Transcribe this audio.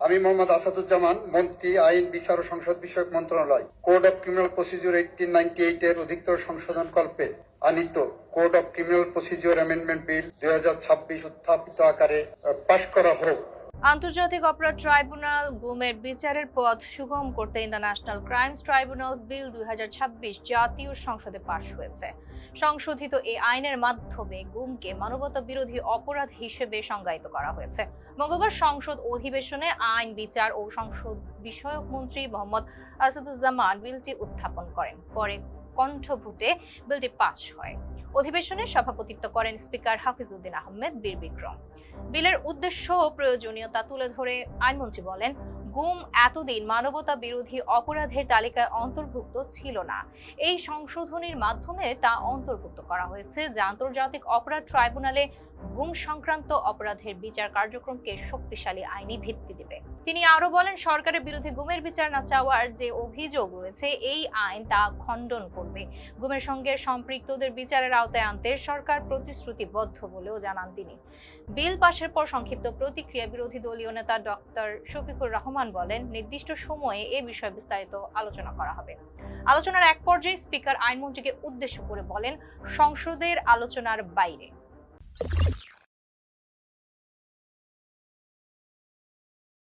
আমি মোহাম্মদ আসাদুজ্জামান, মন্ত্রী, আইন, বিচার ও সংসদ বিষয়ক মন্ত্রণালয়, কোড অফ ক্রিমিনাল প্রসিডিউর 1898 এর অধিকতর সংশোধন কল্পে আনিত code of criminal procedure amendment bill 2026 উত্থাপিত আকারে পাশ করা হোক। আন্তর্জাতিক অপরাধ ট্রাইব্যুনাল গুমের বিচারের পথ সুগম করতে ইন্টারন্যাশনাল ক্রাইমস ট্রাইব্যুনালস বিল 2026 জাতীয় সংসদে পাশ হয়েছে। সংশোধিত এই আইনের মাধ্যমে গুমকে মানবতা বিরোধী অপরাধ হিসেবে সংজ্ঞায়িত করা হয়েছে। মঙ্গলবার সংসদ অধিবেশনে আইন, বিচার ও সংসদ বিষয়ক মন্ত্রী মোহাম্মদ আসাদুজ্জামান বিলটি উত্থাপন করেন। পরে কণ্ঠভোটে বিলটি পাশ হয়। অধিবেশনে সভাপতিত্ব করেন স্পিকার হাফিজউদ্দিন আহমেদ বীর বিক্রম। বিলের উদ্দেশ্য ও প্রয়োজনীয়তা তুলে ধরে আইনমন্ত্রী বলেন, গুম এতদিন মানবতা বিরোধী অপরাধের তালিকায় অন্তর্ভুক্ত ছিল না। এই সংশোধনীর মাধ্যমে তা অন্তর্ভুক্ত করা হয়েছে, যা আন্তর্জাতিক অপরাধ ট্রাইব্যুনালে গুম সংক্রান্ত অপরাধের বিচার কার্যক্রমকে শক্তিশালী আইনি ভিত্তি দেবে। তিনি আরো বলেন, সরকারের বিরুদ্ধে গুমের বিচার না চাওয়ার যে অভিযোগ রয়েছে, এই আইন তা খণ্ডন করবে। গুমের সঙ্গে সম্পৃক্তদের বিচারের আওতায় আনতে সরকার প্রতিশ্রুতিবদ্ধ বলেও জানান তিনি। বিল পাশের পর সংক্ষিপ্ত প্রতিক্রিয়া বিরোধী দলীয় নেতা ডক্টর শফিকুর রহমান বলেন, নির্দিষ্ট সময়ে এ বিষয়ে বিস্তারিত আলোচনা করা হবে। আলোচনার এক পর্যায়ে স্পিকার আইনমন্ত্রীকে উদ্দেশ্য করে বলেন, সংসদের আলোচনার বাইরে